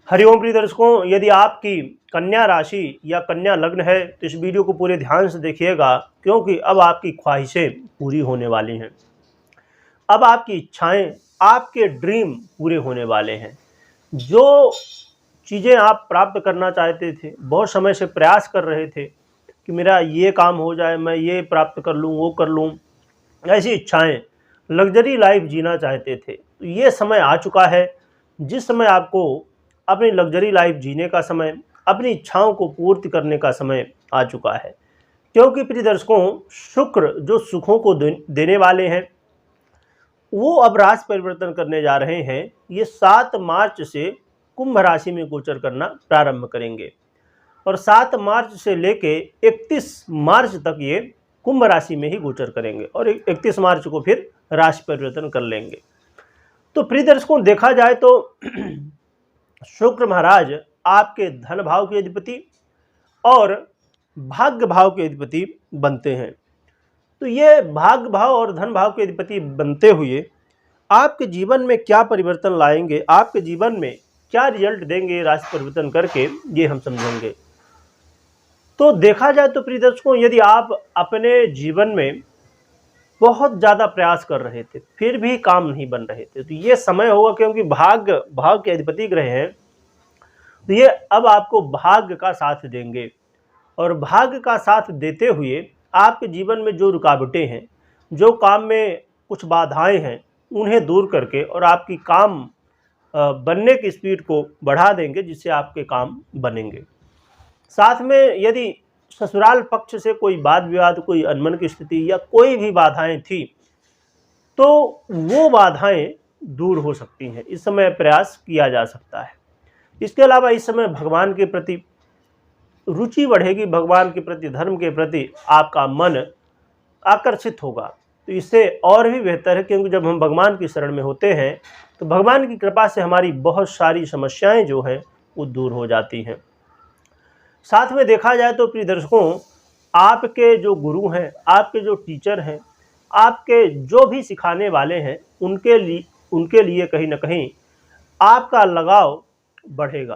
हरिओम प्रिय दर्शकों, यदि आपकी कन्या राशि या कन्या लग्न है तो इस वीडियो को पूरे ध्यान से देखिएगा, क्योंकि अब आपकी ख्वाहिशें पूरी होने वाली हैं। अब आपकी इच्छाएं, आपके ड्रीम पूरे होने वाले हैं। जो चीज़ें आप प्राप्त करना चाहते थे, बहुत समय से प्रयास कर रहे थे कि मेरा ये काम हो जाए, मैं ये प्राप्त कर लूँ, वो कर लूँ, ऐसी इच्छाएं, लग्जरी लाइफ जीना चाहते थे, तो ये समय आ चुका है जिस समय आपको अपनी लग्जरी लाइफ जीने का समय, अपनी इच्छाओं को पूर्ति करने का समय आ चुका है। क्योंकि प्रिय दर्शकों, शुक्र जो सुखों को देने वाले हैं, वो अब राशि परिवर्तन करने जा रहे हैं। ये 7 मार्च से कुंभ राशि में गोचर करना प्रारंभ करेंगे और 7 मार्च से लेके 31 मार्च तक ये कुंभ राशि में ही गोचर करेंगे और 31 मार्च को फिर राशि परिवर्तन कर लेंगे। तो प्रिय दर्शकों, देखा जाए तो शुक्र महाराज आपके धन भाव के अधिपति और भाग्य भाव के अधिपति बनते हैं। तो ये भाग्य भाव और धन भाव के अधिपति बनते हुए आपके जीवन में क्या परिवर्तन लाएंगे, आपके जीवन में क्या रिजल्ट देंगे राशि परिवर्तन करके, ये हम समझेंगे। तो देखा जाए तो प्रिय दर्शकों, यदि आप अपने जीवन में बहुत ज़्यादा प्रयास कर रहे थे फिर भी काम नहीं बन रहे थे, तो ये समय होगा, क्योंकि भाग्य भाव के अधिपति ग्रह हैं, तो ये अब आपको भाग्य का साथ देंगे और भाग्य का साथ देते हुए आपके जीवन में जो रुकावटें हैं, जो काम में कुछ बाधाएं हैं, उन्हें दूर करके और आपकी काम बनने की स्पीड को बढ़ा देंगे, जिससे आपके काम बनेंगे। साथ में यदि ससुराल पक्ष से कोई वाद विवाद, कोई अनबन की स्थिति या कोई भी बाधाएं थी, तो वो बाधाएं दूर हो सकती हैं। इस समय प्रयास किया जा सकता है। इसके अलावा इस समय भगवान के प्रति रुचि बढ़ेगी, भगवान के प्रति, धर्म के प्रति आपका मन आकर्षित होगा। तो इससे और भी बेहतर है, क्योंकि जब हम भगवान की शरण में होते हैं तो भगवान की कृपा से हमारी बहुत सारी समस्याएं जो हैं वो दूर हो जाती हैं। साथ में देखा जाए तो प्रिय दर्शकों, आपके जो गुरु हैं, आपके जो टीचर हैं, आपके जो भी सिखाने वाले हैं, उनके लिए कहीं ना कहीं आपका लगाव बढ़ेगा,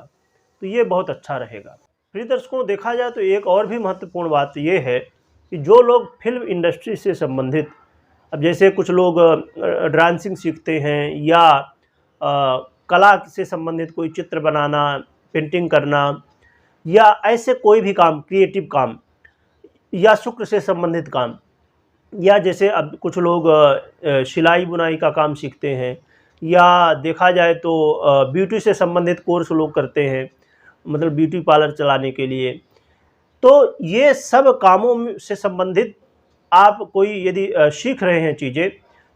तो ये बहुत अच्छा रहेगा। प्रिय दर्शकों, देखा जाए तो एक और भी महत्वपूर्ण बात ये है कि जो लोग फिल्म इंडस्ट्री से संबंधित, अब जैसे कुछ लोग डांसिंग सीखते हैं या कला से संबंधित कोई चित्र बनाना, पेंटिंग करना या ऐसे कोई भी काम, क्रिएटिव काम या शुक्र से संबंधित काम, या जैसे अब कुछ लोग सिलाई बुनाई का काम सीखते हैं, या देखा जाए तो ब्यूटी से संबंधित कोर्स लोग करते हैं, मतलब ब्यूटी पार्लर चलाने के लिए। तो ये सब कामों से संबंधित आप कोई यदि सीख रहे हैं चीज़ें,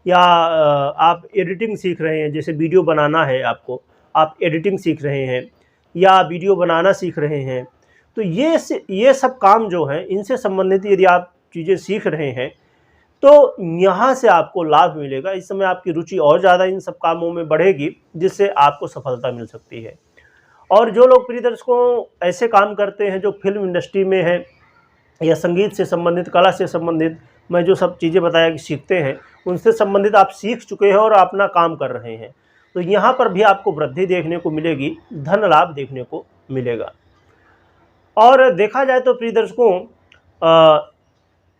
या आप एडिटिंग सीख रहे हैं, जैसे वीडियो बनाना है आपको, आप एडिटिंग सीख रहे हैं या वीडियो बनाना सीख रहे हैं, तो ये सब काम जो हैं, इनसे संबंधित यदि आप चीज़ें सीख रहे हैं तो यहाँ से आपको लाभ मिलेगा। इस समय आपकी रुचि और ज़्यादा इन सब कामों में बढ़ेगी, जिससे आपको सफलता मिल सकती है। और जो लोग प्रिय दर्शकों ऐसे काम करते हैं जो फिल्म इंडस्ट्री में है या संगीत से संबंधित, कला से संबंधित, मैं जो सब चीज़ें बताया कि सीखते हैं, उनसे संबंधित आप सीख चुके हैं और अपना काम कर रहे हैं, तो यहाँ पर भी आपको वृद्धि देखने को मिलेगी, धन लाभ देखने को मिलेगा। और देखा जाए तो प्रिय दर्शकों,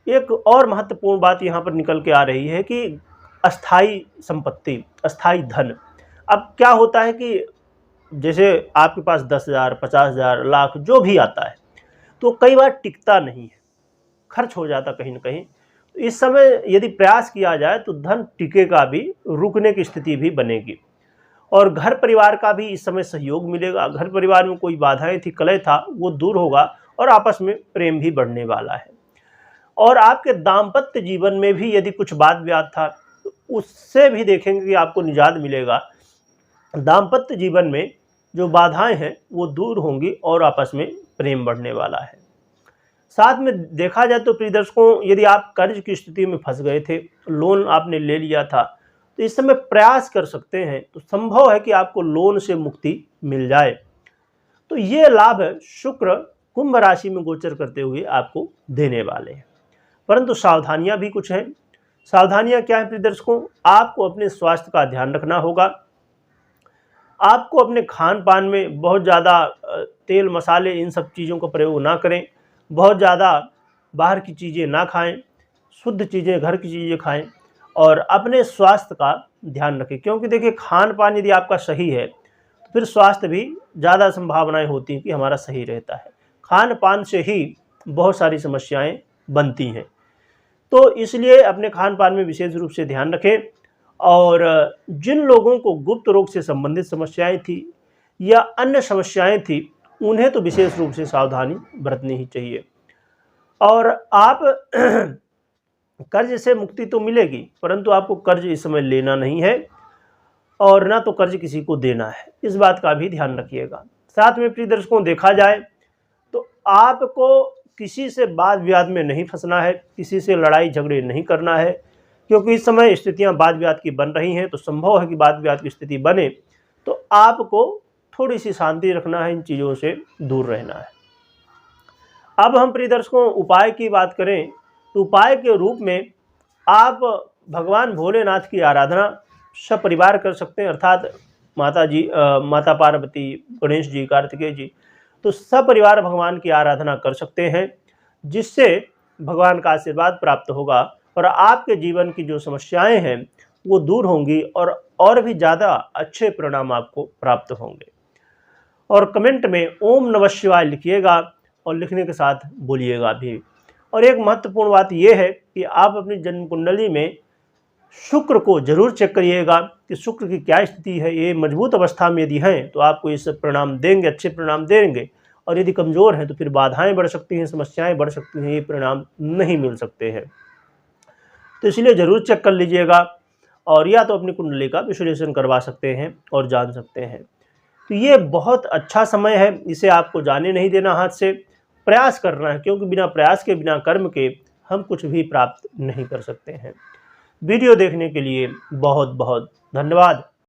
एक और महत्वपूर्ण बात यहाँ पर निकल के आ रही है कि अस्थाई संपत्ति, अस्थाई धन। अब क्या होता है कि जैसे आपके पास 10,000, 50,000, लाख जो भी आता है, तो कई बार टिकता नहीं है, खर्च हो जाता कहीं ना कहीं। तो इस समय यदि प्रयास किया जाए तो धन टिकेगा भी, रुकने की स्थिति भी बनेगी और घर परिवार का भी इस समय सहयोग मिलेगा। घर परिवार में कोई बाधाएं थी, कलह था, वो दूर होगा और आपस में प्रेम भी बढ़ने वाला है। और आपके दाम्पत्य जीवन में भी यदि कुछ वाद विवाद था, तो उससे भी देखेंगे कि आपको निजात मिलेगा। दाम्पत्य जीवन में जो बाधाएं हैं वो दूर होंगी और आपस में प्रेम बढ़ने वाला है। साथ में देखा जाए तो प्रिय दर्शकों, यदि आप कर्ज की स्थिति में फंस गए थे, लोन आपने ले लिया था, तो इस समय प्रयास कर सकते हैं, तो संभव है कि आपको लोन से मुक्ति मिल जाए। तो ये लाभ शुक्र कुंभ राशि में गोचर करते हुए आपको देने वाले हैं। परंतु सावधानियां भी कुछ हैं। सावधानियां क्या है प्रिय दर्शकों? आपको अपने स्वास्थ्य का ध्यान रखना होगा। आपको अपने खान पान में बहुत ज़्यादा तेल मसाले इन सब चीज़ों का प्रयोग ना करें, बहुत ज़्यादा बाहर की चीज़ें ना खाएं, शुद्ध चीज़ें घर की चीज़ें खाएं और अपने स्वास्थ्य का ध्यान रखें। क्योंकि देखिए खान पान यदि आपका सही है तो फिर स्वास्थ्य भी ज़्यादा संभावनाएं होती हैं कि हमारा सही रहता है। खान पान से ही बहुत सारी समस्याएं बनती हैं, तो इसलिए अपने खान पान में विशेष रूप से ध्यान रखें। और जिन लोगों को गुप्त रोग से संबंधित समस्याएं थी या अन्य समस्याएं थी, उन्हें तो विशेष रूप से सावधानी बरतनी ही चाहिए। और आप कर्ज से मुक्ति तो मिलेगी, परंतु आपको कर्ज इस समय लेना नहीं है और ना तो कर्ज किसी को देना है, इस बात का भी ध्यान रखिएगा। साथ में प्रिय दर्शकों, देखा जाए तो आपको किसी से वाद विवाद में नहीं फंसना है, किसी से लड़ाई झगड़े नहीं करना है, क्योंकि इस समय स्थितियां वाद विवाद की बन रही हैं। तो संभव है कि वाद विवाद की स्थिति बने, तो आपको थोड़ी सी शांति रखना है, इन चीज़ों से दूर रहना है। अब हम प्रिय दर्शकों उपाय की बात करें तो उपाय के रूप में आप भगवान भोलेनाथ की आराधना सपरिवार कर सकते हैं, अर्थात माता पार्वती, गणेश जी, कार्तिकेय जी, तो सपरिवार भगवान की आराधना कर सकते हैं, जिससे भगवान का आशीर्वाद प्राप्त होगा और आपके जीवन की जो समस्याएं हैं वो दूर होंगी और भी ज़्यादा अच्छे परिणाम आपको प्राप्त होंगे। और कमेंट में ओम नमः शिवाय लिखिएगा और लिखने के साथ बोलिएगा भी। और एक महत्वपूर्ण बात यह है कि आप अपनी जन्म कुंडली में शुक्र को जरूर चेक करिएगा कि शुक्र की क्या स्थिति है। ये मजबूत अवस्था में यदि हैं तो आपको इस परिणाम देंगे, अच्छे परिणाम देंगे, और यदि कमज़ोर हैं तो फिर बाधाएं बढ़ सकती हैं, समस्याएं बढ़ सकती हैं, ये परिणाम नहीं मिल सकते हैं। तो इसलिए ज़रूर चेक कर लीजिएगा और या तो अपनी कुंडली का विश्लेषण करवा सकते हैं और जान सकते हैं। तो ये बहुत अच्छा समय है, इसे आपको जाने नहीं देना, हाथ से प्रयास करना है, क्योंकि बिना प्रयास के, बिना कर्म के हम कुछ भी प्राप्त नहीं कर सकते हैं। वीडियो देखने के लिए बहुत बहुत धन्यवाद।